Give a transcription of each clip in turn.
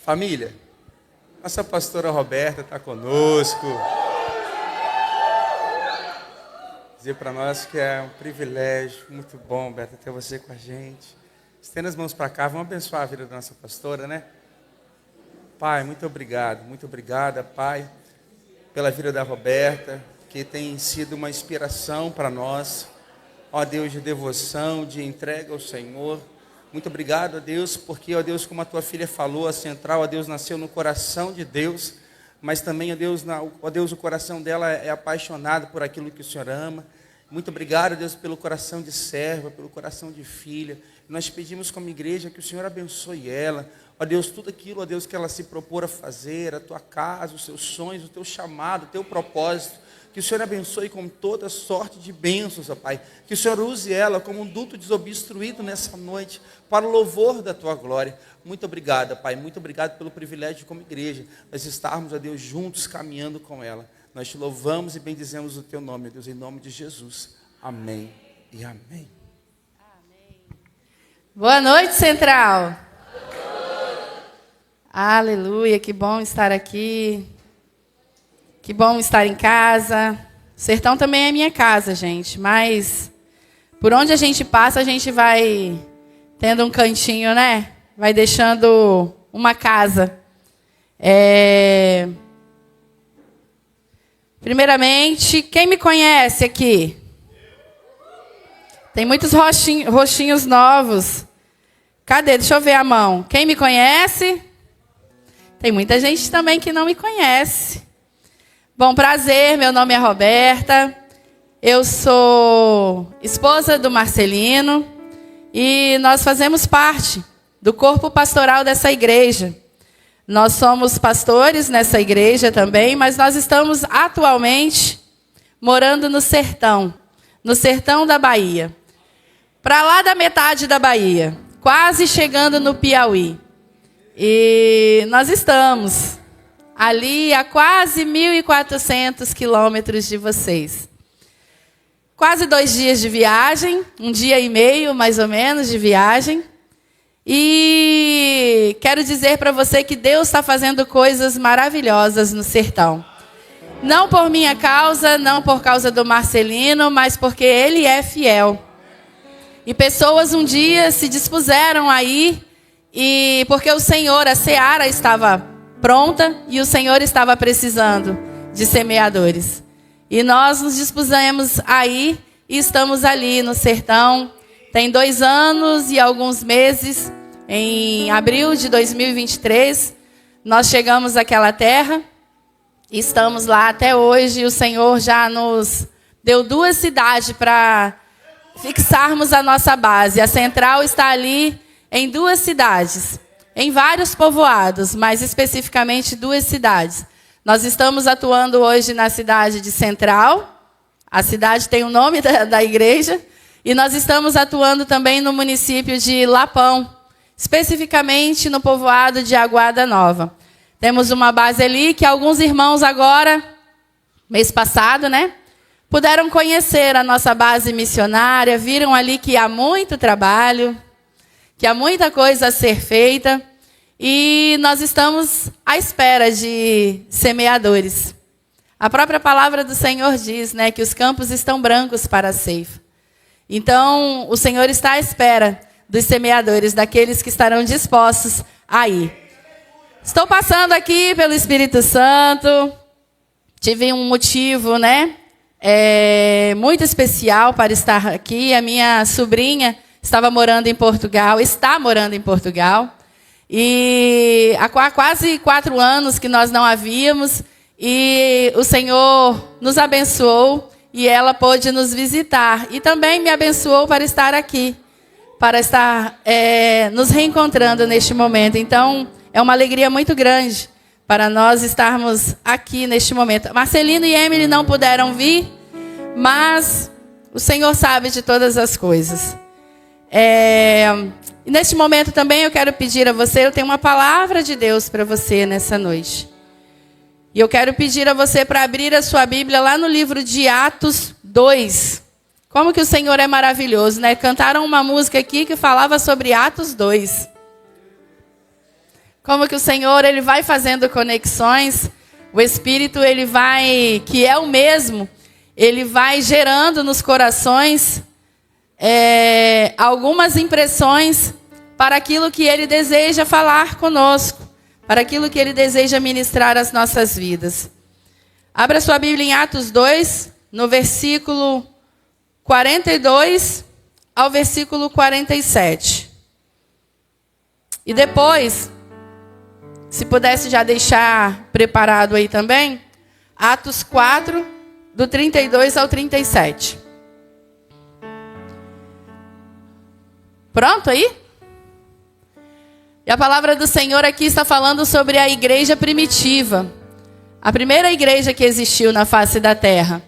Família, nossa pastora Roberta está conosco. Dizer para nós que é um privilégio muito bom, Beto, ter você com a gente. Estenda as mãos para cá, vamos abençoar a vida da nossa pastora, né? Pai, muito obrigada, Pai, pela vida da Roberta, que tem sido uma inspiração para nós. Ó Deus, de devoção, de entrega ao Senhor. Muito obrigado, ó Deus, porque, ó Deus, como a tua filha falou, a central, ó Deus, nasceu no coração de Deus, mas também, ó Deus, o coração dela é apaixonado por aquilo que o Senhor ama. Muito obrigado, Deus, pelo coração de serva, pelo coração de filha. Nós pedimos como igreja que o Senhor abençoe ela. Ó Deus, tudo aquilo, ó Deus, que ela se propor a fazer, a tua casa, os seus sonhos, o teu chamado, o teu propósito. Que o Senhor abençoe com toda sorte de bênçãos, ó Pai. Que o Senhor use ela como um duto desobstruído nessa noite, para o louvor da tua glória. Muito obrigado, Pai. Muito obrigado pelo privilégio como igreja, nós estarmos, ó Deus, juntos caminhando com ela. Nós te louvamos e bendizemos o teu nome, ó Deus, em nome de Jesus. Amém e amém. Amém. Boa noite, Central. Aleluia, que bom estar aqui. Que bom estar em casa. O sertão também é minha casa, gente. Mas por onde a gente passa, a gente vai tendo um cantinho, né? Vai deixando uma casa. Primeiramente, quem me conhece aqui? Tem muitos rostinhos novos. Cadê? Deixa eu ver a mão. Quem me conhece? Tem muita gente também que não me conhece. Bom, prazer, meu nome é Roberta, eu sou esposa do Marcelino e nós fazemos parte do corpo pastoral dessa igreja. Nós somos pastores nessa igreja também, mas nós estamos atualmente morando no sertão da Bahia. Para lá da metade da Bahia, quase chegando no Piauí. E nós estamos ali a quase 1.400 quilômetros de vocês. Quase 2 dias de viagem, 1 dia e meio, mais ou menos, de viagem. E quero dizer para você que Deus está fazendo coisas maravilhosas no sertão. Não por minha causa, não por causa do Marcelino, mas porque ele é fiel. E pessoas um dia se dispuseram a ir, e porque o Senhor, a seara estava pronta e o Senhor estava precisando de semeadores. E nós nos dispusemos a ir e estamos ali no sertão. Tem 2 anos e alguns meses, em abril de 2023, nós chegamos àquela terra e estamos lá até hoje. O Senhor já nos deu 2 cidades para fixarmos a nossa base. A central está ali em 2 cidades. Em vários povoados, mas especificamente 2 cidades. Nós estamos atuando hoje na cidade de Central. A cidade tem o nome da igreja. E nós estamos atuando também no município de Lapão, especificamente no povoado de Aguada Nova. Temos uma base ali que alguns irmãos agora, mês passado, né, puderam conhecer a nossa base missionária, viram ali que há muito trabalho, que há muita coisa a ser feita. E nós estamos à espera de semeadores. A própria palavra do Senhor diz, né, que os campos estão brancos para a ceifa. Então, o Senhor está à espera dos semeadores, daqueles que estarão dispostos a ir. Estou passando aqui pelo Espírito Santo. Tive um motivo, né, muito especial para estar aqui. A minha sobrinha estava morando em Portugal, está morando em Portugal. E há quase 4 anos que nós não a víamos, e o Senhor nos abençoou e ela pôde nos visitar. E também me abençoou para estar aqui, para estar nos reencontrando neste momento. Então, é uma alegria muito grande para nós estarmos aqui neste momento. Marcelino e Emily não puderam vir, mas o Senhor sabe de todas as coisas. E neste momento também eu quero pedir a você, eu tenho uma palavra de Deus para você nessa noite. E eu quero pedir a você para abrir a sua Bíblia lá no livro de Atos 2. Como que o Senhor é maravilhoso, né? Cantaram uma música aqui que falava sobre Atos 2. como que o Senhor ele vai fazendo conexões, o Espírito ele vai, que é o mesmo, ele vai gerando nos corações algumas impressões para aquilo que ele deseja falar conosco, para aquilo que ele deseja ministrar às nossas vidas. Abra sua Bíblia em Atos 2, no versículo 42 ao versículo 47. E depois, se pudesse já deixar preparado aí também, Atos 4, do 32 ao 37. Pronto aí? E a palavra do Senhor aqui está falando sobre a igreja primitiva. A primeira igreja que existiu na face da terra.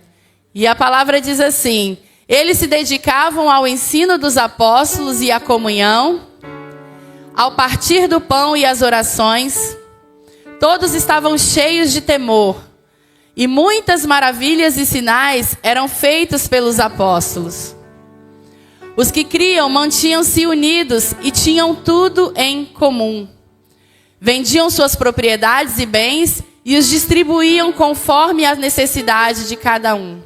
E a palavra diz assim: eles se dedicavam ao ensino dos apóstolos e à comunhão, ao partir do pão e às orações. Todos estavam cheios de temor. E muitas maravilhas e sinais eram feitos pelos apóstolos. Os que criam mantinham-se unidos e tinham tudo em comum. Vendiam suas propriedades e bens e os distribuíam conforme a necessidade de cada um.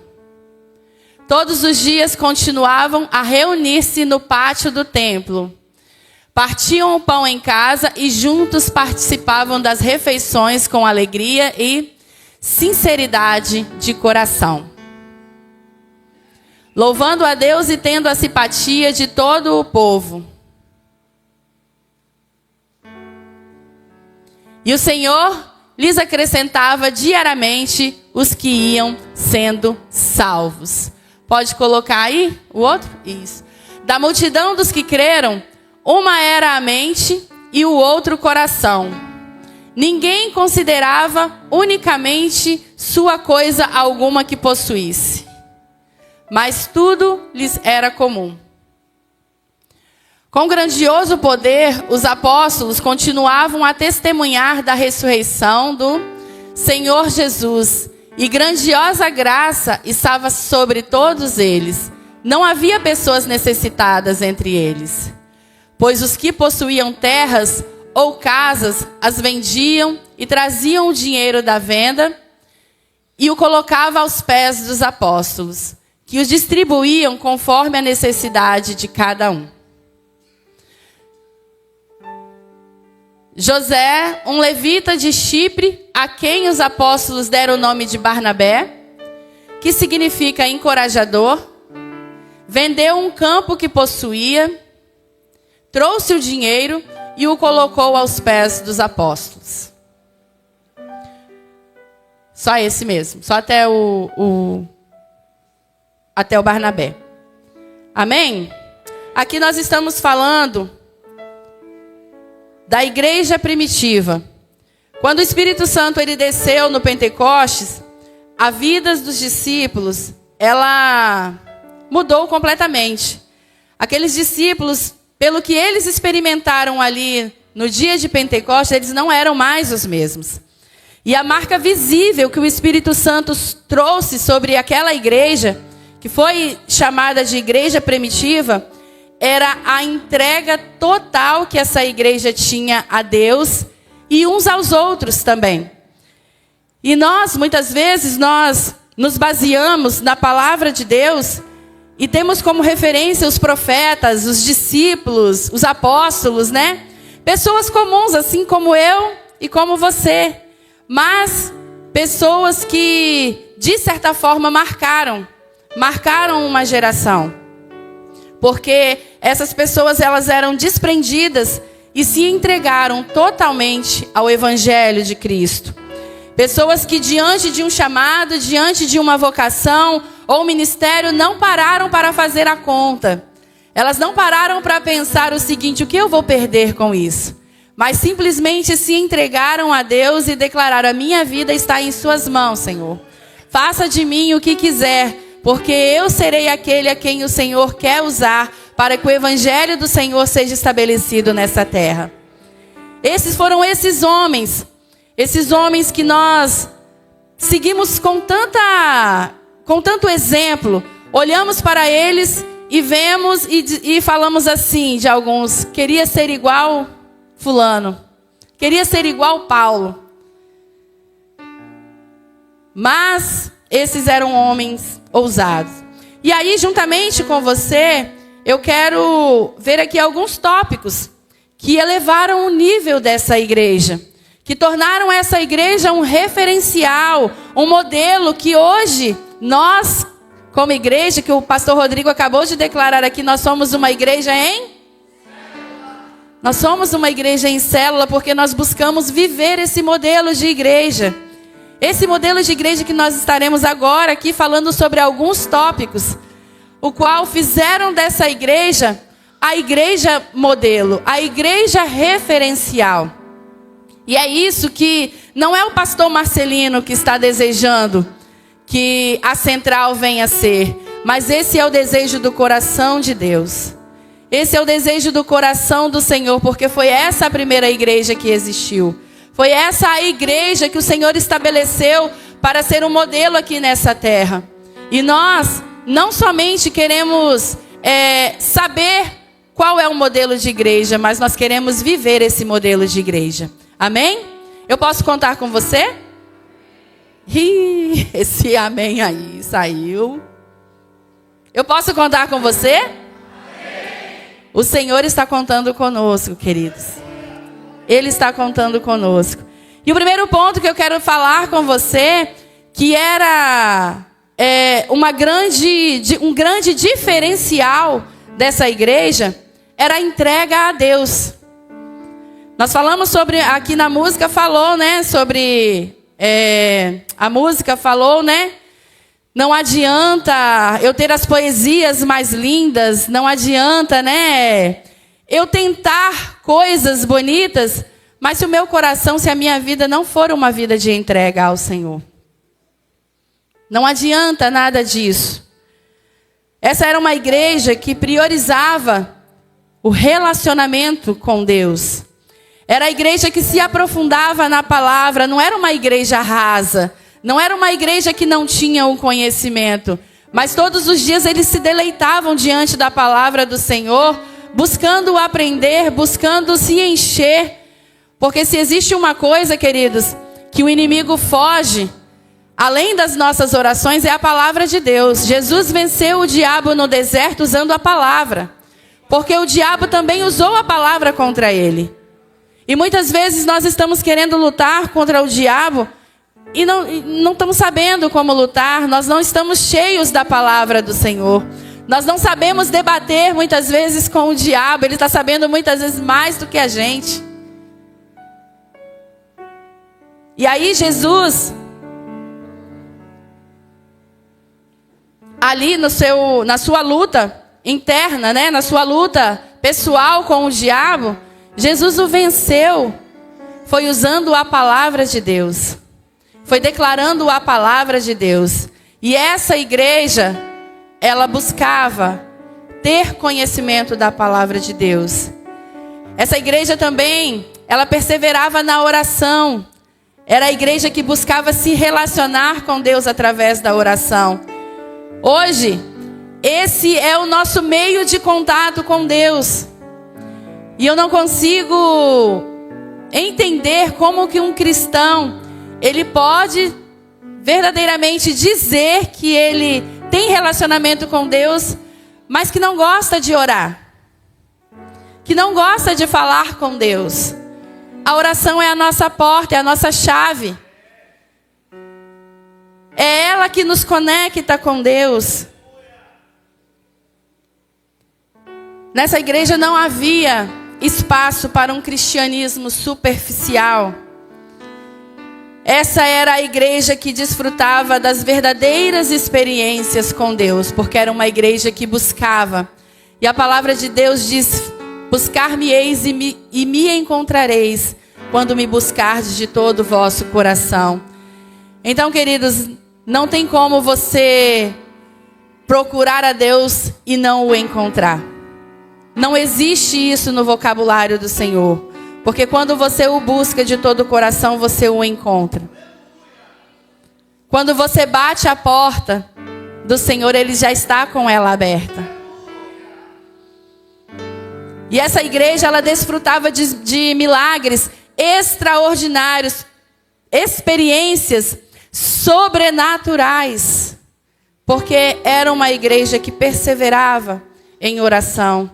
Todos os dias continuavam a reunir-se no pátio do templo. Partiam o pão em casa e juntos participavam das refeições com alegria e sinceridade de coração, louvando a Deus e tendo a simpatia de todo o povo. E o Senhor lhes acrescentava diariamente os que iam sendo salvos. Pode colocar aí o outro? Isso. Da multidão dos que creram, uma era a mente e o outro o coração. Ninguém considerava unicamente sua coisa alguma que possuísse, mas tudo lhes era comum. Com grandioso poder, os apóstolos continuavam a testemunhar da ressurreição do Senhor Jesus, e grandiosa graça estava sobre todos eles. Não havia pessoas necessitadas entre eles, pois os que possuíam terras ou casas as vendiam e traziam o dinheiro da venda e o colocavam aos pés dos apóstolos, que os distribuíam conforme a necessidade de cada um. José, um levita de Chipre, a quem os apóstolos deram o nome de Barnabé, que significa encorajador, vendeu um campo que possuía, trouxe o dinheiro e o colocou aos pés dos apóstolos. Só esse mesmo, só até o Barnabé. Amém? Aqui nós estamos falando da igreja primitiva. Quando o Espírito Santo ele desceu no Pentecostes, a vida dos discípulos, ela mudou completamente. Aqueles discípulos, pelo que eles experimentaram ali no dia de Pentecostes, eles não eram mais os mesmos. E a marca visível que o Espírito Santo trouxe sobre aquela igreja, que foi chamada de igreja primitiva, era a entrega total que essa igreja tinha a Deus e uns aos outros também. E nós, muitas vezes, nós nos baseamos na palavra de Deus e temos como referência os profetas, os discípulos, os apóstolos, né? Pessoas comuns, assim como eu e como você. Mas pessoas que, de certa forma, marcaram uma geração. Porque essas pessoas, elas eram desprendidas e se entregaram totalmente ao Evangelho de Cristo. Pessoas que diante de um chamado, diante de uma vocação ou ministério, não pararam para fazer a conta. Elas não pararam para pensar o seguinte: o que eu vou perder com isso? Mas simplesmente se entregaram a Deus e declararam: a minha vida está em suas mãos, Senhor. Faça de mim o que quiser, porque eu serei aquele a quem o Senhor quer usar para que o Evangelho do Senhor seja estabelecido nessa terra. Esses foram esses homens que nós seguimos com tanto exemplo, olhamos para eles e vemos e falamos assim de alguns: queria ser igual fulano, queria ser igual Paulo. Mas esses eram homens ousados. E aí, juntamente com você, eu quero ver aqui alguns tópicos que elevaram o nível dessa igreja, que tornaram essa igreja um referencial, um modelo que hoje nós, como igreja, que o pastor Rodrigo acabou de declarar aqui, nós somos uma igreja Nós somos uma igreja em célula porque nós buscamos viver esse modelo de igreja. Esse modelo de igreja que nós estaremos agora aqui falando sobre alguns tópicos, o qual fizeram dessa igreja a igreja modelo, a igreja referencial. E é isso que não é o pastor Marcelino que está desejando que a central venha a ser, mas esse é o desejo do coração de Deus. Esse é o desejo do coração do Senhor, porque foi essa a primeira igreja que existiu. Foi essa a igreja que o Senhor estabeleceu para ser um modelo aqui nessa terra. E nós não somente queremos saber qual é o modelo de igreja, mas nós queremos viver esse modelo de igreja. Amém? Eu posso contar com você? Esse amém aí saiu. Eu posso contar com você? O Senhor está contando conosco, queridos. Ele está contando conosco. E o primeiro ponto que eu quero falar com você, que era um grande diferencial dessa igreja, era a entrega a Deus. Nós falamos sobre, aqui na música falou, né, sobre, a música falou, né, não adianta eu ter as poesias mais lindas, não adianta, né, eu tentar coisas bonitas, mas se o meu coração, se a minha vida não for uma vida de entrega ao Senhor, não adianta nada disso. Essa era uma igreja que priorizava o relacionamento com Deus. Era a igreja que se aprofundava na palavra, não era uma igreja rasa, não era uma igreja que não tinha o conhecimento, mas todos os dias eles se deleitavam diante da palavra do Senhor, buscando aprender, buscando se encher, porque se existe uma coisa, queridos, que o inimigo foge, além das nossas orações, é a palavra de Deus. Jesus venceu o diabo no deserto usando a palavra, porque o diabo também usou a palavra contra ele. E muitas vezes nós estamos querendo lutar contra o diabo e não estamos sabendo como lutar, nós não estamos cheios da palavra do Senhor. Nós não sabemos debater muitas vezes com o diabo, ele está sabendo muitas vezes mais do que a gente. E aí Jesus, ali na sua luta interna, né, na sua luta pessoal com o diabo, Jesus o venceu, foi usando a palavra de Deus, foi declarando a palavra de Deus. E essa igreja, ela buscava ter conhecimento da palavra de Deus. Essa igreja também, ela perseverava na oração. Era a igreja que buscava se relacionar com Deus através da oração. Hoje, esse é o nosso meio de contato com Deus. E eu não consigo entender como que um cristão, ele pode verdadeiramente dizer que ele tem relacionamento com Deus, mas que não gosta de orar, que não gosta de falar com Deus. A oração é a nossa porta, é a nossa chave. É ela que nos conecta com Deus. Nessa igreja não havia espaço para um cristianismo superficial. Essa era a igreja que desfrutava das verdadeiras experiências com Deus, porque era uma igreja que buscava. E a palavra de Deus diz: buscar-me-eis e me encontrareis, quando me buscardes de todo o vosso coração. Então, queridos, não tem como você procurar a Deus e não o encontrar. Não existe isso no vocabulário do Senhor. Porque quando você o busca de todo o coração, você o encontra. Quando você bate a porta do Senhor, Ele já está com ela aberta. E essa igreja, ela desfrutava de milagres extraordinários, experiências sobrenaturais, porque era uma igreja que perseverava em oração.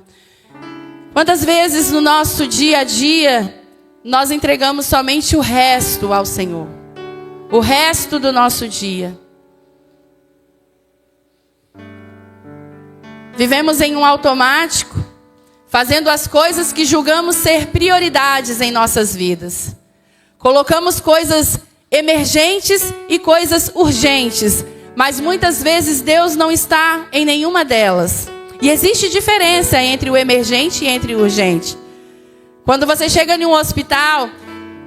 Quantas vezes no nosso dia a dia nós entregamos somente o resto ao Senhor, o resto do nosso dia? Vivemos em um automático, fazendo as coisas que julgamos ser prioridades em nossas vidas. Colocamos coisas emergentes e coisas urgentes, mas muitas vezes Deus não está em nenhuma delas. E existe diferença entre o emergente e entre o urgente. Quando você chega em um hospital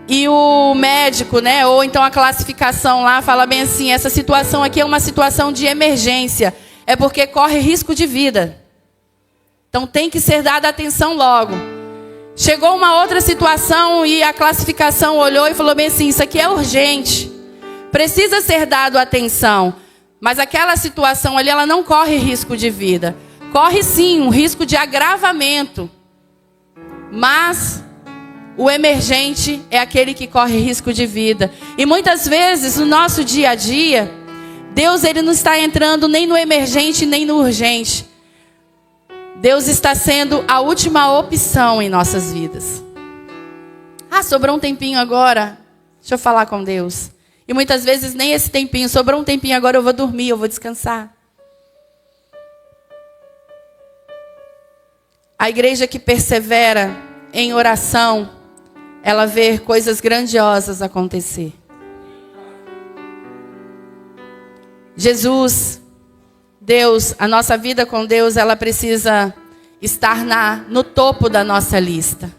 e o médico, né, ou então a classificação lá fala bem assim, essa situação aqui é uma situação de emergência, é porque corre risco de vida. Então tem que ser dada atenção logo. Chegou uma outra situação e a classificação olhou e falou bem assim, isso aqui é urgente, precisa ser dado atenção. Mas aquela situação ali, ela não corre risco de vida. Corre sim um risco de agravamento. Mas o emergente é aquele que corre risco de vida. E muitas vezes no nosso dia a dia, Deus ele não está entrando nem no emergente nem no urgente. Deus está sendo a última opção em nossas vidas. Sobrou um tempinho agora. Deixa eu falar com Deus. E muitas vezes nem esse tempinho. Sobrou um tempinho agora, eu vou dormir, eu vou descansar. A igreja que persevera em oração, ela vê coisas grandiosas acontecer. Jesus, Deus, a nossa vida com Deus, ela precisa estar no topo da nossa lista.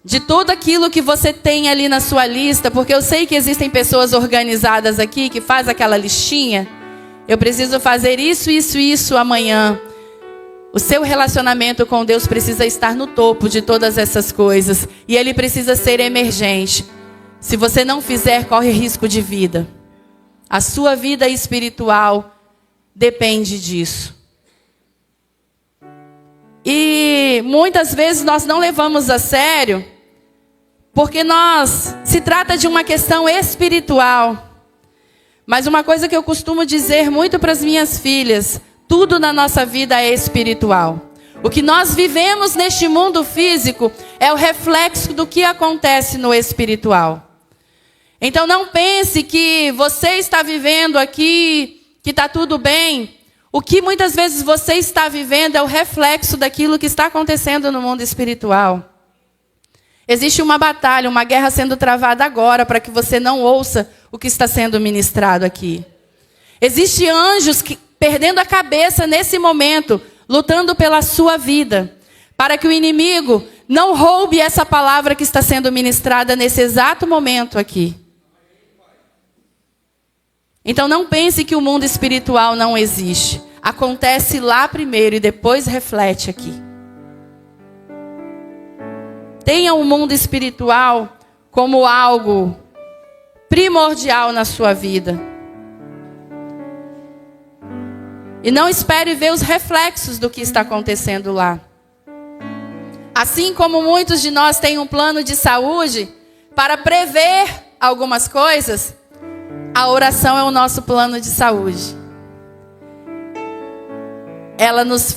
De tudo aquilo que você tem ali na sua lista, porque eu sei que existem pessoas organizadas aqui que fazem aquela listinha. Eu preciso fazer isso, isso, isso amanhã. O seu relacionamento com Deus precisa estar no topo de todas essas coisas. E ele precisa ser emergente. Se você não fizer, corre risco de vida. A sua vida espiritual depende disso. E muitas vezes nós não levamos a sério, porque se trata de uma questão espiritual. Mas uma coisa que eu costumo dizer muito para as minhas filhas, tudo na nossa vida é espiritual. O que nós vivemos neste mundo físico é o reflexo do que acontece no espiritual. Então não pense que você está vivendo aqui, que está tudo bem. O que muitas vezes você está vivendo é o reflexo daquilo que está acontecendo no mundo espiritual. Existe uma batalha, uma guerra sendo travada agora para que você não ouça o que está sendo ministrado aqui. Existem anjos perdendo a cabeça nesse momento, lutando pela sua vida, para que o inimigo não roube essa palavra que está sendo ministrada nesse exato momento aqui. Então não pense que o mundo espiritual não existe. Acontece lá primeiro e depois reflete aqui. Tenha o mundo espiritual como algo primordial na sua vida. E não espere ver os reflexos do que está acontecendo lá. Assim como muitos de nós têm um plano de saúde para prever algumas coisas, a oração é o nosso plano de saúde. Ela nos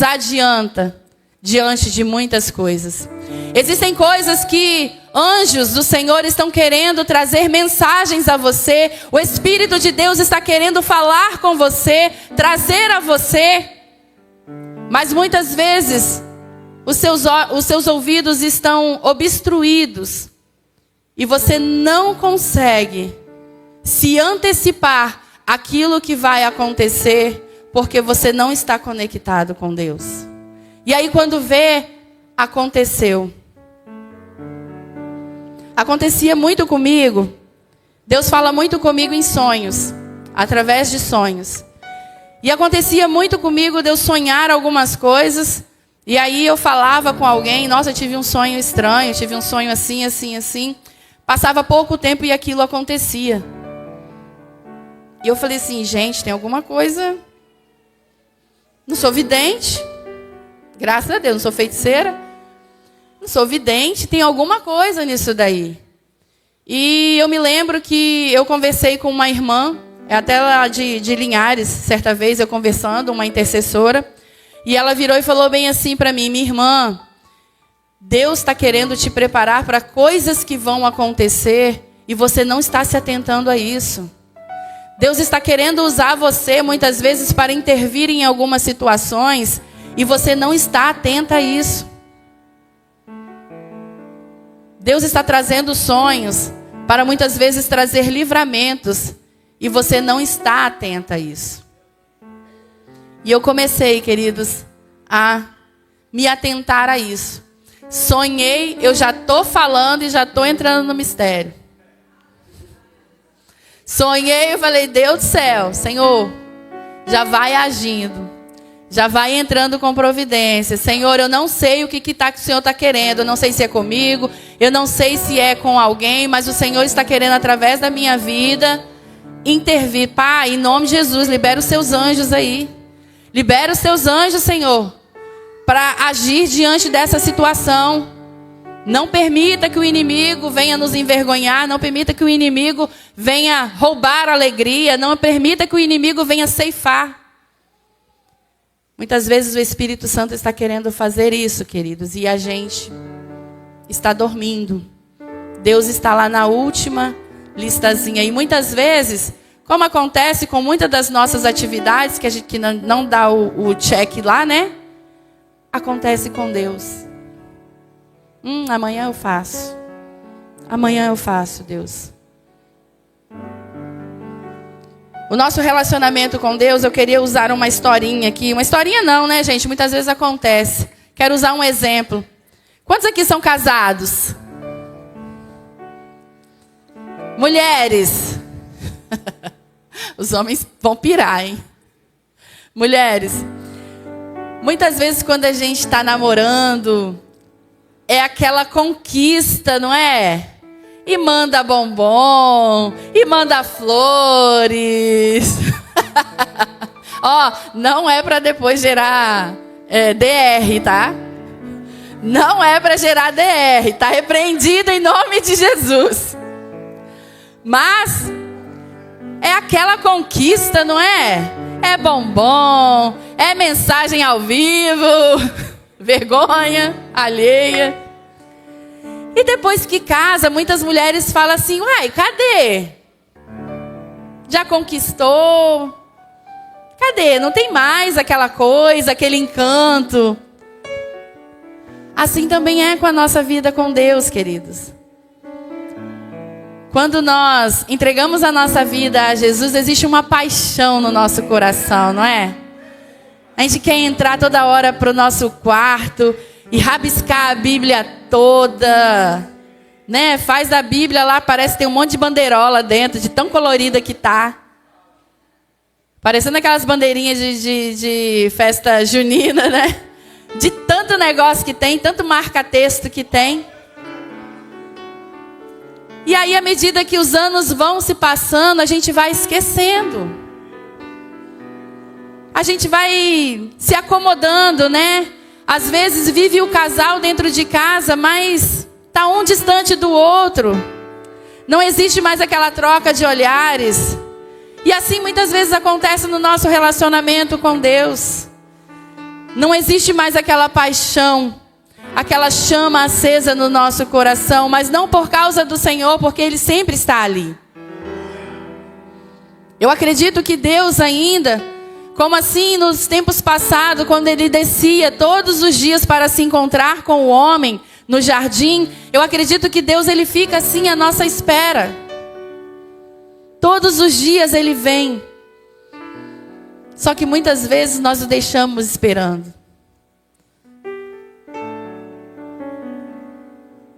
adianta diante de muitas coisas. Existem coisas que anjos do Senhor estão querendo trazer mensagens a você. O Espírito de Deus está querendo falar com você, trazer a você. Mas muitas vezes os seus ouvidos estão obstruídos. E você não consegue se antecipar aquilo que vai acontecer, porque você não está conectado com Deus. E aí quando vê, aconteceu. Acontecia muito comigo. Deus fala muito comigo em sonhos, através de sonhos. E acontecia muito comigo de eu sonhar algumas coisas. E aí eu falava com alguém, nossa, eu tive um sonho estranho, tive um sonho assim, assim, assim. Passava pouco tempo e aquilo acontecia. E eu falei assim, gente, tem alguma coisa. Não sou vidente. Graças a Deus, não sou feiticeira. Não sou vidente, tem alguma coisa nisso daí. E eu me lembro que eu conversei com uma irmã, até lá de Linhares, certa vez eu conversando, uma intercessora, e ela virou e falou bem assim para mim: minha irmã, Deus está querendo te preparar para coisas que vão acontecer e você não está se atentando a isso. Deus está querendo usar você muitas vezes para intervir em algumas situações e você não está atenta a isso. Deus está trazendo sonhos para muitas vezes trazer livramentos e você não está atenta a isso. E eu comecei, queridos, a me atentar a isso. Sonhei, eu já estou falando e já estou entrando no mistério. Sonhei, eu falei: Deus do céu, Senhor, já vai agindo, já vai entrando com providência. Senhor, eu não sei o que o Senhor está querendo, eu não sei se é comigo, eu não sei se é com alguém, mas o Senhor está querendo, através da minha vida, intervir. Pai, em nome de Jesus, libera os seus anjos aí. Libera os seus anjos, Senhor, para agir diante dessa situação. Não permita que o inimigo venha nos envergonhar, não permita que o inimigo venha roubar a alegria, não permita que o inimigo venha ceifar. Muitas vezes o Espírito Santo está querendo fazer isso, queridos, e a gente está dormindo. Deus está lá na última listazinha. E muitas vezes, como acontece com muitas das nossas atividades, que a gente não dá o check lá, né? Acontece com Deus. Amanhã eu faço. Amanhã eu faço, Deus. O nosso relacionamento com Deus, eu queria usar uma historinha aqui. Uma historinha não, né, gente? Muitas vezes acontece. Quero usar um exemplo. Quantos aqui são casados? Mulheres. Os homens vão pirar, hein? Mulheres. Muitas vezes quando a gente está namorando, é aquela conquista, não é? E manda bombom, e manda flores. Ó, não é para depois gerar DR, tá? Não é para gerar DR, tá repreendido em nome de Jesus. Mas é aquela conquista, não é? É bombom, é mensagem ao vivo, vergonha alheia. E depois que casa, muitas mulheres falam assim: uai, cadê? Já conquistou? Cadê? Não tem mais aquela coisa, aquele encanto. Assim também é com a nossa vida com Deus, queridos. Quando nós entregamos a nossa vida a Jesus, existe uma paixão no nosso coração, não é? A gente quer entrar toda hora para o nosso quarto e rabiscar a Bíblia toda, né? Faz da Bíblia lá, parece que tem um monte de bandeirola dentro, de tão colorida que tá. Parecendo aquelas bandeirinhas de festa junina, né? De tanto negócio que tem, tanto marca-texto que tem. E aí, à medida que os anos vão se passando, a gente vai esquecendo. A gente vai se acomodando, né? Às vezes vive o casal dentro de casa, mas está um distante do outro. Não existe mais aquela troca de olhares. E assim muitas vezes acontece no nosso relacionamento com Deus. Não existe mais aquela paixão, aquela chama acesa no nosso coração, mas não por causa do Senhor, porque Ele sempre está ali. Eu acredito que Deus ainda, como assim nos tempos passados, quando Ele descia todos os dias para se encontrar com o homem no jardim, eu acredito que Deus Ele fica assim à nossa espera. Todos os dias Ele vem. Só que muitas vezes nós o deixamos esperando.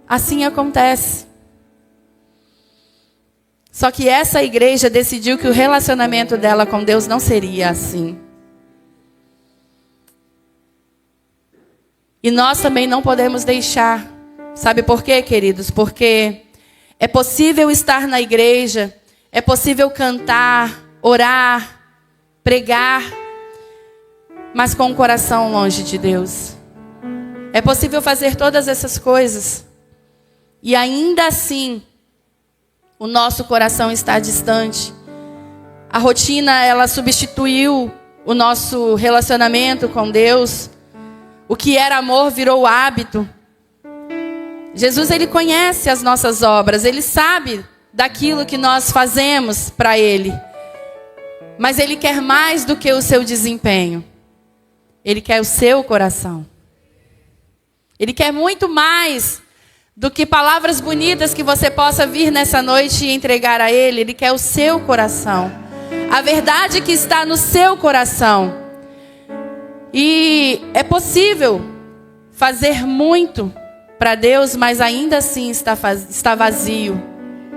Assim acontece. Só que essa igreja decidiu que o relacionamento dela com Deus não seria assim. E nós também não podemos deixar. Sabe por quê, queridos? Porque é possível estar na igreja, é possível cantar, orar, pregar, mas com o coração longe de Deus. É possível fazer todas essas coisas. E ainda assim, o nosso coração está distante. A rotina, ela substituiu o nosso relacionamento com Deus. O que era amor virou hábito. Jesus, ele conhece as nossas obras. Ele sabe daquilo que nós fazemos para Ele. Mas Ele quer mais do que o seu desempenho. Ele quer o seu coração. Ele quer muito mais do que palavras bonitas que você possa vir nessa noite e entregar a Ele. Ele quer o seu coração. A verdade que está no seu coração. E é possível fazer muito para Deus, mas ainda assim está vazio.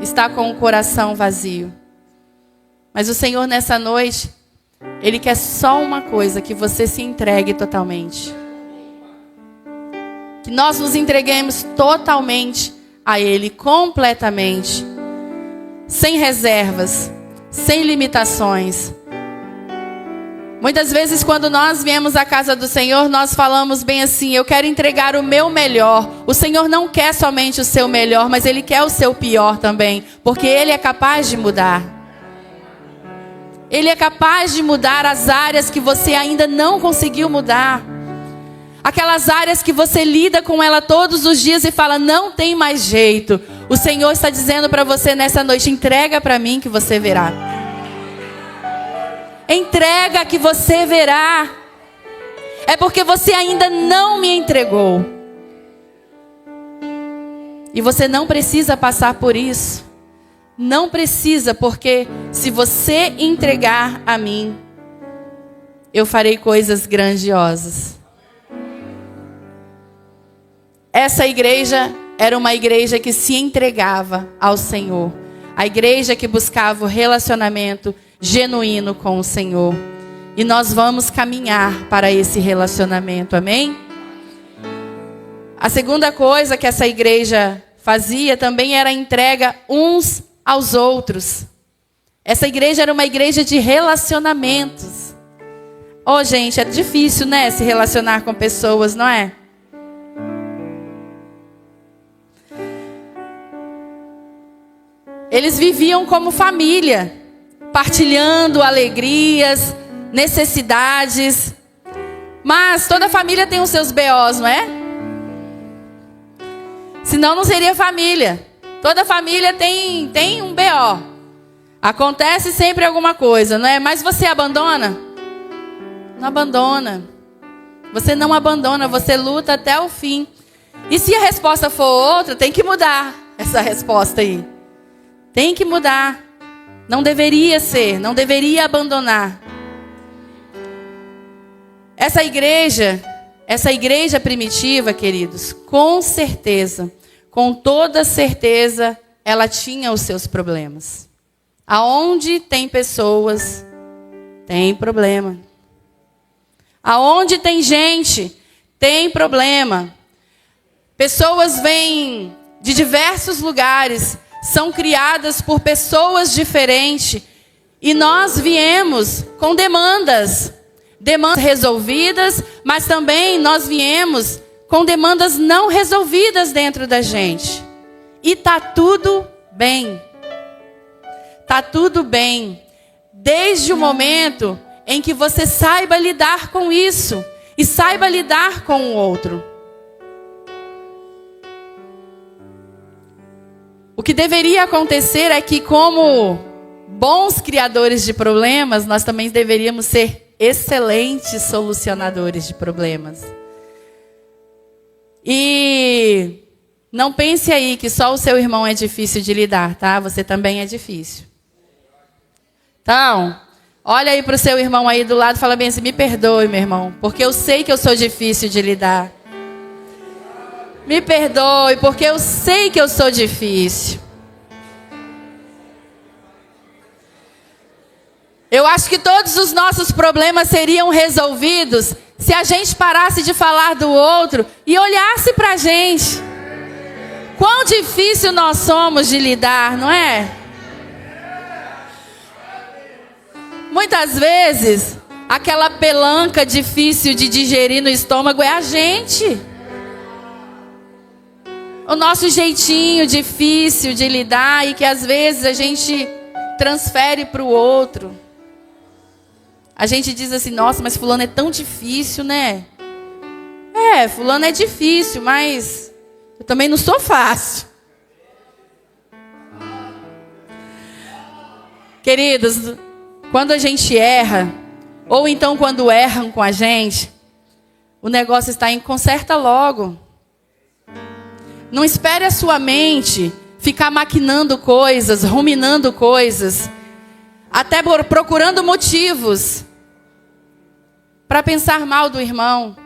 Está com o coração vazio. Mas o Senhor nessa noite, Ele quer só uma coisa, que você se entregue totalmente. Que nós nos entreguemos totalmente a Ele, completamente. Sem reservas, sem limitações. Muitas vezes quando nós viemos à casa do Senhor, nós falamos bem assim: eu quero entregar o meu melhor. O Senhor não quer somente o seu melhor, mas Ele quer o seu pior também. Porque Ele é capaz de mudar. Ele é capaz de mudar as áreas que você ainda não conseguiu mudar. Aquelas áreas que você lida com ela todos os dias e fala, não tem mais jeito. O Senhor está dizendo para você nessa noite, entrega para mim que você verá. Entrega que você verá. É porque você ainda não me entregou. E você não precisa passar por isso. Não precisa, porque se você entregar a mim, eu farei coisas grandiosas. Essa igreja era uma igreja que se entregava ao Senhor. A igreja que buscava o relacionamento genuíno com o Senhor. E nós vamos caminhar para esse relacionamento, amém? A segunda coisa que essa igreja fazia também era a entrega uns aos outros. Essa igreja era uma igreja de relacionamentos. Oh, gente, é difícil, né, se relacionar com pessoas, não é? Eles viviam como família, partilhando alegrias, necessidades. Mas toda família tem os seus BOs, não é? Senão não seria família. Toda família tem um BO. Acontece sempre alguma coisa, não é? Mas você abandona? Não abandona. Você não abandona, você luta até o fim. E se a resposta for outra, tem que mudar essa resposta aí. Tem que mudar. Não deveria ser, não deveria abandonar. Essa igreja primitiva, queridos, com certeza, com toda certeza, ela tinha os seus problemas. Aonde tem pessoas, tem problema. Aonde tem gente, tem problema. Pessoas vêm de diversos lugares, são criadas por pessoas diferentes. E nós viemos com demandas resolvidas, mas também nós viemos com demandas não resolvidas dentro da gente. E tá tudo bem. Tá tudo bem. Desde o momento em que você saiba lidar com isso e saiba lidar com o outro. O que deveria acontecer é que, como bons criadores de problemas, nós também deveríamos ser excelentes solucionadores de problemas. E não pense aí que só o seu irmão é difícil de lidar, tá? Você também é difícil. Então, olha aí para o seu irmão aí do lado e fala bem assim, me perdoe, meu irmão, porque eu sei que eu sou difícil de lidar. Me perdoe, porque eu sei que eu sou difícil. Eu acho que todos os nossos problemas seriam resolvidos se a gente parasse de falar do outro e olhasse para a gente. Quão difícil nós somos de lidar, não é? Muitas vezes, aquela pelanca difícil de digerir no estômago é a gente. o nosso jeitinho difícil de lidar e que às vezes a gente transfere para o outro. A gente diz assim, nossa, mas fulano é tão difícil, né? Fulano é difícil, mas eu também não sou fácil. Queridos, quando a gente erra, ou então quando erram com a gente, o negócio está em conserta logo. Não espere a sua mente ficar maquinando coisas, ruminando coisas, até procurando motivos para pensar mal do irmão.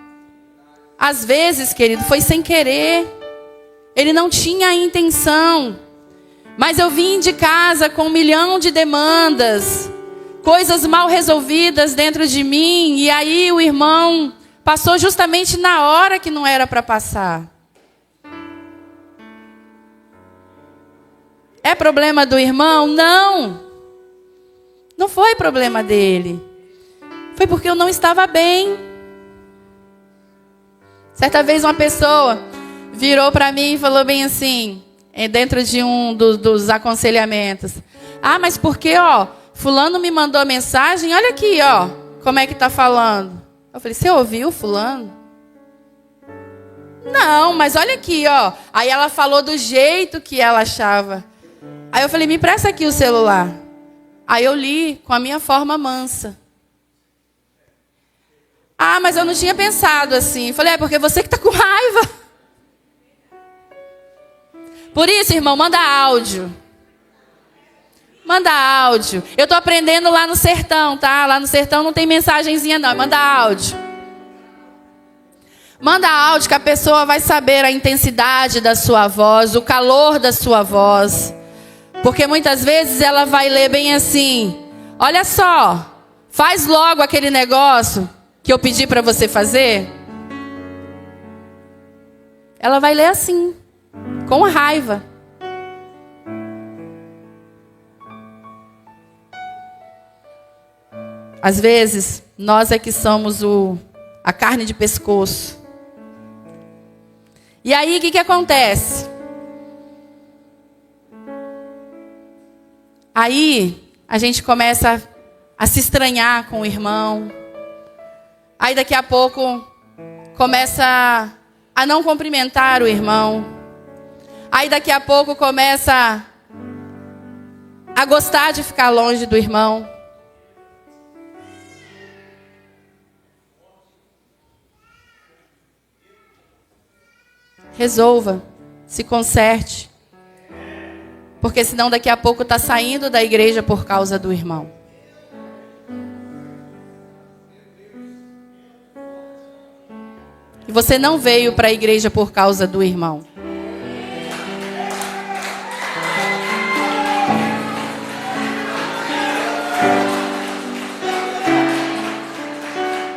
Às vezes, querido, foi sem querer. Ele não tinha a intenção. Mas eu vim de casa com 1 milhão de demandas, coisas mal resolvidas dentro de mim. E aí o irmão passou justamente na hora que não era para passar. É problema do irmão? Não. Não foi problema dele. Foi porque eu não estava bem. Certa vez uma pessoa virou para mim e falou bem assim, dentro de um dos aconselhamentos. Ah, mas porque, fulano me mandou mensagem, olha aqui, como é que tá falando. Eu falei, você ouviu fulano? Não, mas olha aqui, Aí ela falou do jeito que ela achava. Aí eu falei, me presta aqui o celular. Aí eu li com a minha forma mansa. Ah, mas eu não tinha pensado assim. Falei, porque você que está com raiva. Por isso, irmão, manda áudio. Manda áudio. Eu estou aprendendo lá no sertão, tá? Lá no sertão não tem mensagenzinha não, manda áudio. Manda áudio que a pessoa vai saber a intensidade da sua voz, o calor da sua voz. Porque muitas vezes ela vai ler bem assim, olha só, faz logo aquele negócio que eu pedi para você fazer. Ela vai ler assim, com raiva. Às vezes, nós é que somos a carne de pescoço. E aí, o que acontece? Aí, a gente começa a se estranhar com o irmão. Aí, daqui a pouco, começa a não cumprimentar o irmão. Aí, daqui a pouco, começa a gostar de ficar longe do irmão. Resolva, se conserte. Porque senão daqui a pouco está saindo da igreja por causa do irmão. E você não veio para a igreja por causa do irmão.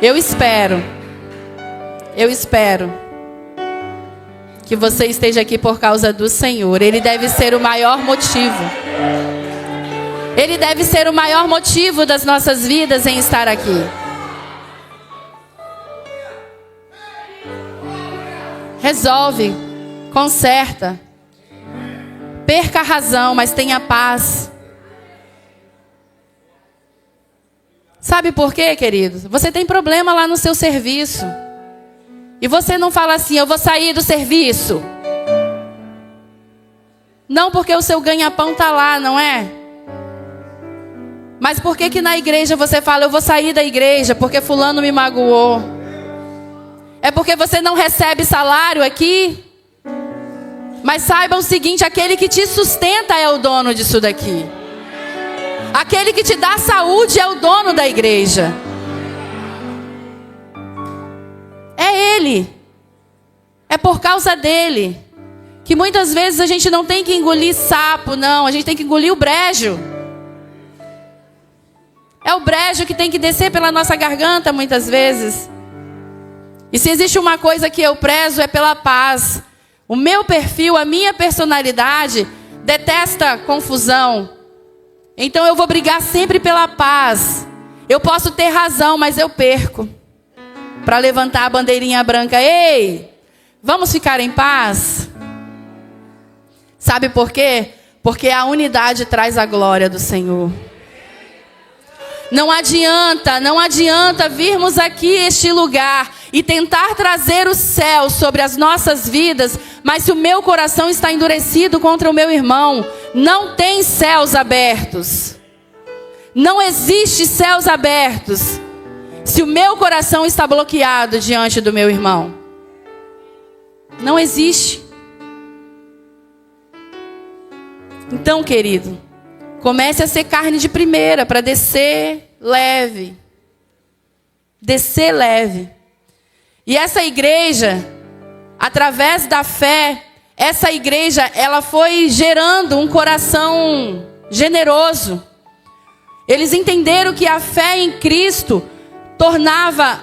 Eu espero que você esteja aqui por causa do Senhor. Ele deve ser o maior motivo. Ele deve ser o maior motivo das nossas vidas em estar aqui. Resolve, conserta. Perca a razão, mas tenha paz. Sabe por quê, queridos? Você tem problema lá no seu serviço. E você não fala assim, eu vou sair do serviço. Não porque o seu ganha-pão está lá, não é? Mas por que na igreja você fala, eu vou sair da igreja porque fulano me magoou? É porque você não recebe salário aqui? Mas saiba o seguinte, aquele que te sustenta é o dono disso daqui. Aquele que te dá saúde é o dono da igreja. É Ele. É por causa dele. Que muitas vezes a gente não tem que engolir sapo, não. A gente tem que engolir o brejo. É o brejo que tem que descer pela nossa garganta muitas vezes. E se existe uma coisa que eu prezo é pela paz. O meu perfil, a minha personalidade detesta confusão. Então eu vou brigar sempre pela paz. Eu posso ter razão, mas eu perco. Para levantar a bandeirinha branca. Ei, vamos ficar em paz? Sabe por quê? Porque a unidade traz a glória do Senhor. Não adianta virmos aqui este lugar e tentar trazer o céu sobre as nossas vidas, mas se o meu coração está endurecido contra o meu irmão, não tem céus abertos. Não existe céus abertos se o meu coração está bloqueado diante do meu irmão. Não existe. Então, querido, comece a ser carne de primeira para descer leve. Descer leve. E essa igreja, através da fé, essa igreja, ela foi gerando um coração generoso. Eles entenderam que a fé em Cristo tornava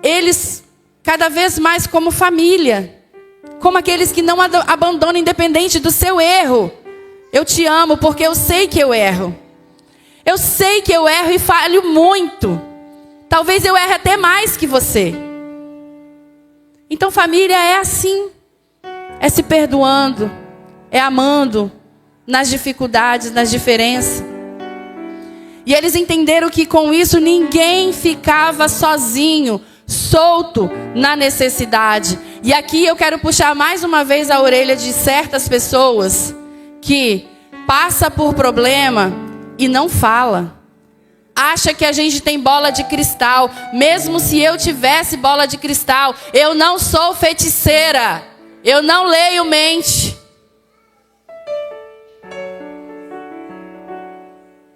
eles cada vez mais como família. Como aqueles que não abandonam independente do seu erro. Eu te amo porque eu sei que eu erro. Eu sei que eu erro e falho muito. Talvez eu erre até mais que você. Então família é assim. É se perdoando. É amando. Nas dificuldades, nas diferenças. E eles entenderam que com isso ninguém ficava sozinho, solto na necessidade. E aqui eu quero puxar mais uma vez a orelha de certas pessoas que passa por problema e não fala. Acha que a gente tem bola de cristal. Mesmo se eu tivesse bola de cristal, eu não sou feiticeira. Eu não leio mente.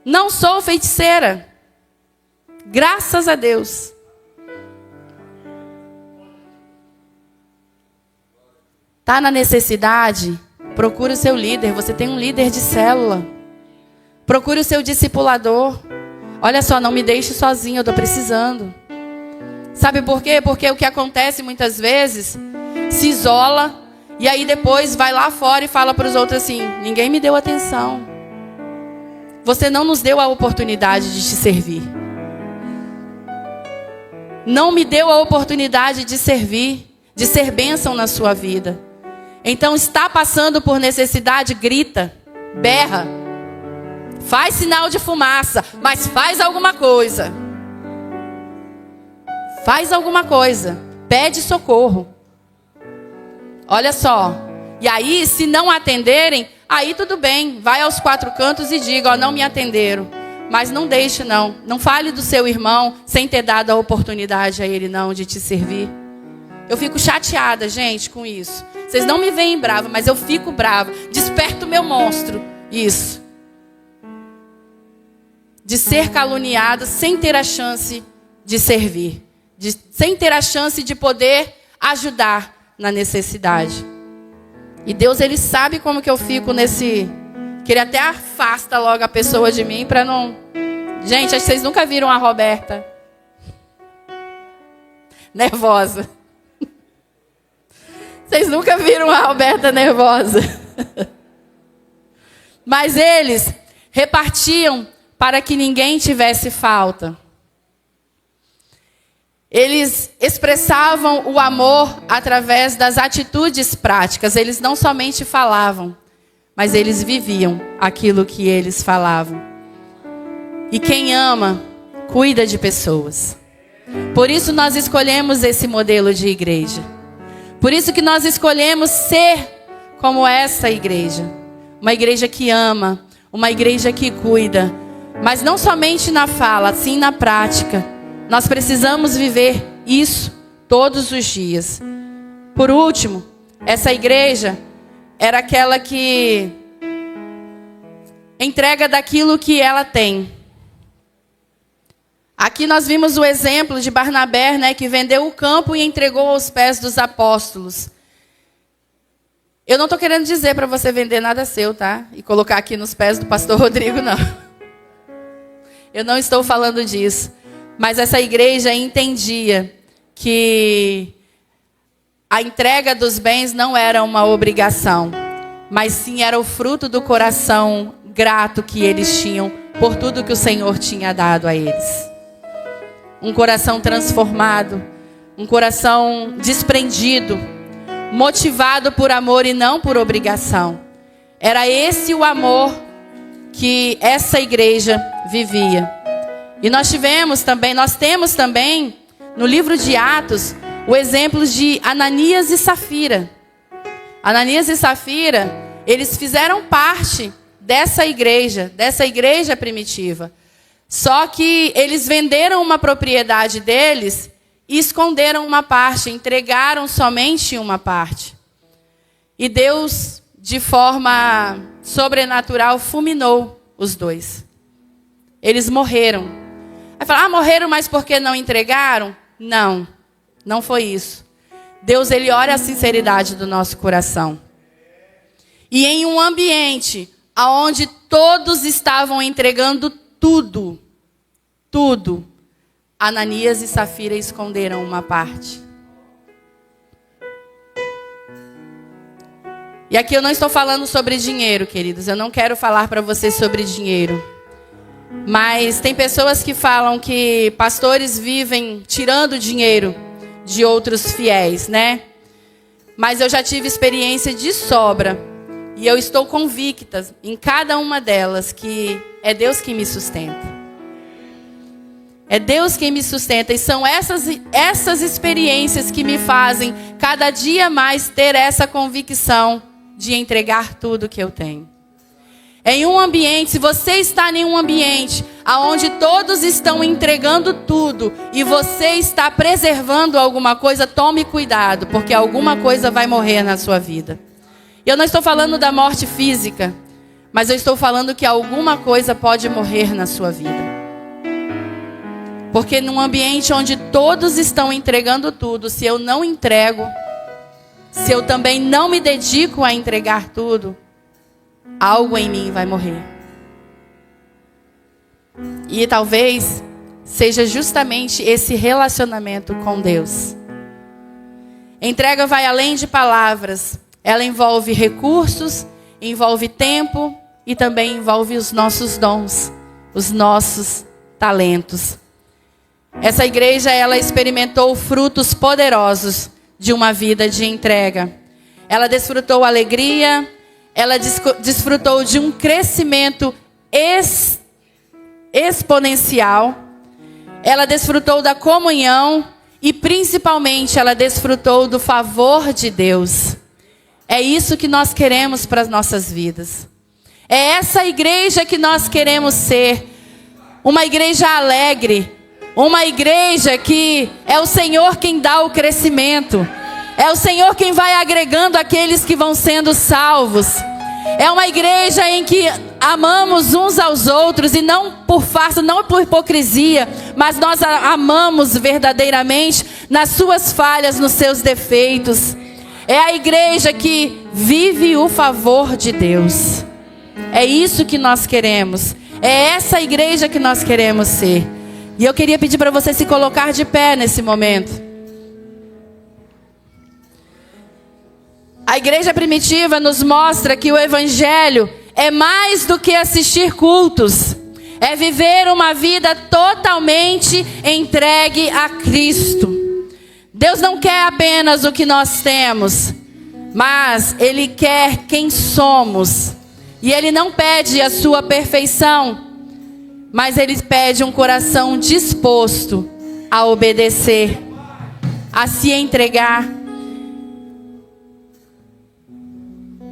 Não sou feiticeira. Graças a Deus. Tá na necessidade? Procure o seu líder. Você tem um líder de célula. Procure o seu discipulador. Olha só, não me deixe sozinho, eu estou precisando. Sabe por quê? Porque o que acontece muitas vezes, se isola, e aí depois vai lá fora e fala para os outros assim, ninguém me deu atenção. Você não nos deu a oportunidade de te servir. Não me deu a oportunidade de servir, de ser bênção na sua vida. Então está passando por necessidade, grita, berra. Faz sinal de fumaça, mas faz alguma coisa. Faz alguma coisa. Pede socorro. Olha só. E aí, se não atenderem, aí tudo bem. Vai aos quatro cantos e diga, ó, não me atenderam. Mas não deixe não. Não fale do seu irmão sem ter dado a oportunidade a ele não de te servir. Eu fico chateada, gente, com isso. Vocês não me veem brava, mas eu fico brava. Desperta o meu monstro. Isso. De ser caluniada sem ter a chance de servir. Sem ter a chance de poder ajudar na necessidade. E Deus, Ele sabe como que eu fico nesse... Que Ele até afasta logo a pessoa de mim para não... Gente, acho que vocês nunca viram a Roberta nervosa. Vocês nunca viram a Roberta nervosa. Mas eles repartiam para que ninguém tivesse falta. Eles expressavam o amor através das atitudes práticas. Eles não somente falavam, mas eles viviam aquilo que eles falavam. E quem ama, cuida de pessoas. Por isso nós escolhemos esse modelo de igreja. Por isso que nós escolhemos ser como essa igreja. Uma igreja que ama, uma igreja que cuida. Mas não somente na fala, sim na prática. Nós precisamos viver isso todos os dias. Por último, essa igreja era aquela que entrega daquilo que ela tem. Aqui nós vimos o exemplo de Barnabé, né, que vendeu o campo e entregou aos pés dos apóstolos. Eu não estou querendo dizer para você vender nada seu, tá? E colocar aqui nos pés do pastor Rodrigo, não. Eu não estou falando disso. Mas essa igreja entendia que a entrega dos bens não era uma obrigação, mas sim era o fruto do coração grato que eles tinham por tudo que o Senhor tinha dado a eles. Um coração transformado, um coração desprendido, motivado por amor e não por obrigação. Era esse o amor que essa igreja vivia. E nós temos também, no livro de Atos, o exemplo de Ananias e Safira. Ananias e Safira, eles fizeram parte dessa igreja primitiva. Só que eles venderam uma propriedade deles e esconderam uma parte, entregaram somente uma parte. E Deus, de forma sobrenatural, fulminou os dois. Eles morreram. Aí fala, morreram, mas por que não entregaram? Não, não foi isso. Deus, ele olha a sinceridade do nosso coração. E em um ambiente onde todos estavam entregando tudo, Ananias e Safira esconderam uma parte. E aqui eu não estou falando sobre dinheiro, queridos. Eu não quero falar para vocês sobre dinheiro. Mas tem pessoas que falam que pastores vivem tirando dinheiro de outros fiéis, né? Mas eu já tive experiência de sobra. E eu estou convicta em cada uma delas que é Deus que me sustenta. É Deus quem me sustenta. E são essas experiências que me fazem cada dia mais ter essa convicção de entregar tudo que eu tenho. Em um ambiente, se você está em um ambiente onde todos estão entregando tudo e você está preservando alguma coisa, tome cuidado, porque alguma coisa vai morrer na sua vida. Eu não estou falando da morte física, mas eu estou falando que alguma coisa pode morrer na sua vida. Porque num ambiente onde todos estão entregando tudo, se eu não entrego, se eu também não me dedico a entregar tudo, algo em mim vai morrer. E talvez seja justamente esse relacionamento com Deus. Entrega vai além de palavras. Ela envolve recursos, envolve tempo e também envolve os nossos dons, os nossos talentos. Essa igreja, ela experimentou frutos poderosos de uma vida de entrega. Ela desfrutou alegria, ela desfrutou de um crescimento exponencial. Ela desfrutou da comunhão e principalmente ela desfrutou do favor de Deus. É isso que nós queremos para as nossas vidas. É essa igreja que nós queremos ser. Uma igreja alegre. Uma igreja que é o Senhor quem dá o crescimento. É o Senhor quem vai agregando aqueles que vão sendo salvos. É uma igreja em que amamos uns aos outros e não por farsa, não por hipocrisia, mas nós amamos verdadeiramente nas suas falhas, nos seus defeitos. É a igreja que vive o favor de Deus. É isso que nós queremos. É essa igreja que nós queremos ser. E eu queria pedir para você se colocar de pé nesse momento. A igreja primitiva nos mostra que o evangelho é mais do que assistir cultos. É viver uma vida totalmente entregue a Cristo. Deus não quer apenas o que nós temos, mas Ele quer quem somos. E Ele não pede a sua perfeição, mas Ele pede um coração disposto a obedecer, a se entregar.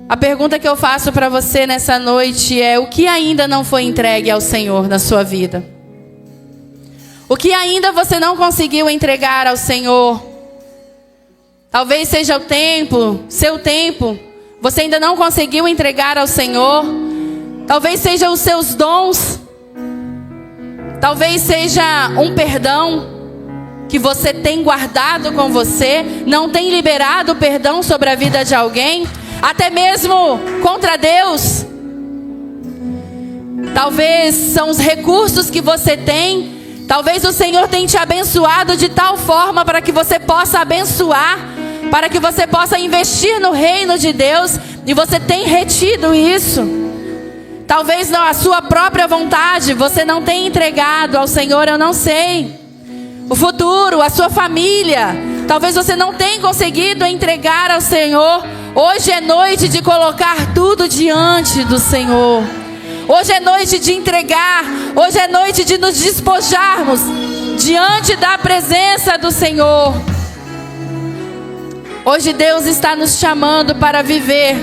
A pergunta que eu faço para você nessa noite é: o que ainda não foi entregue ao Senhor na sua vida? O que ainda você não conseguiu entregar ao Senhor? Talvez seja o tempo, seu tempo, você ainda não conseguiu entregar ao Senhor. Talvez seja os seus dons. Talvez seja um perdão que você tem guardado com você, não tem liberado perdão sobre a vida de alguém, até mesmo contra Deus. Talvez são os recursos que você tem. Talvez o Senhor tenha te abençoado de tal forma para que você possa abençoar, para que você possa investir no reino de Deus, e você tem retido isso. Talvez não, a sua própria vontade você não tenha entregado ao Senhor, eu não sei. O futuro, a sua família, Talvez você não tenha conseguido entregar ao Senhor. Hoje é noite de colocar tudo diante do Senhor. Hoje é noite de entregar. Hoje é noite de nos despojarmos diante da presença do Senhor. Hoje Deus está nos chamando para viver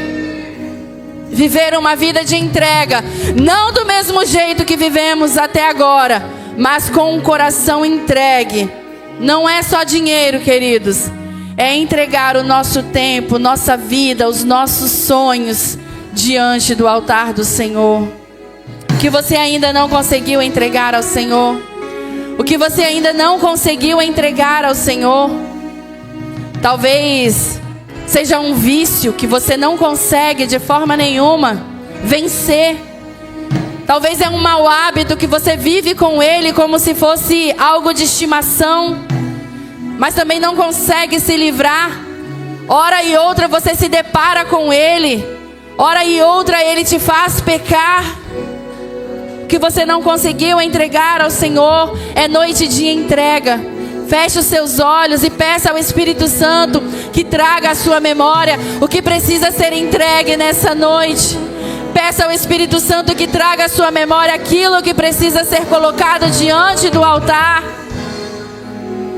uma vida de entrega. Não do mesmo jeito que vivemos até agora, mas com um coração entregue. Não é só dinheiro, queridos. É entregar o nosso tempo, nossa vida, os nossos sonhos diante do altar do Senhor. O que você ainda não conseguiu entregar ao Senhor? O que você ainda não conseguiu entregar ao Senhor? Talvez seja um vício que você não consegue de forma nenhuma vencer. Talvez é um mau hábito que você vive com ele como se fosse algo de estimação, mas também não consegue se livrar. Hora e outra você se depara com ele, hora e outra ele te faz pecar. O que você não conseguiu entregar ao Senhor é noite de entrega. Feche os seus olhos e peça ao Espírito Santo que traga à sua memória o que precisa ser entregue nessa noite. Peça ao Espírito Santo que traga à sua memória aquilo que precisa ser colocado diante do altar.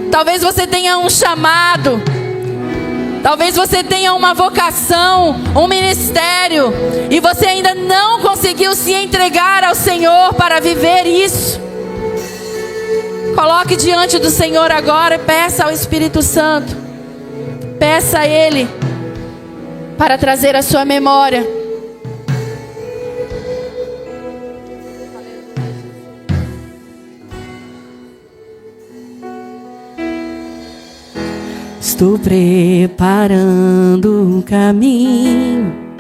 Talvez você tenha um chamado. Talvez você tenha uma vocação, um ministério, e você ainda não conseguiu se entregar ao Senhor para viver isso. Coloque diante do Senhor agora e peça ao Espírito Santo. Peça a Ele para trazer à sua memória. Estou preparando um caminho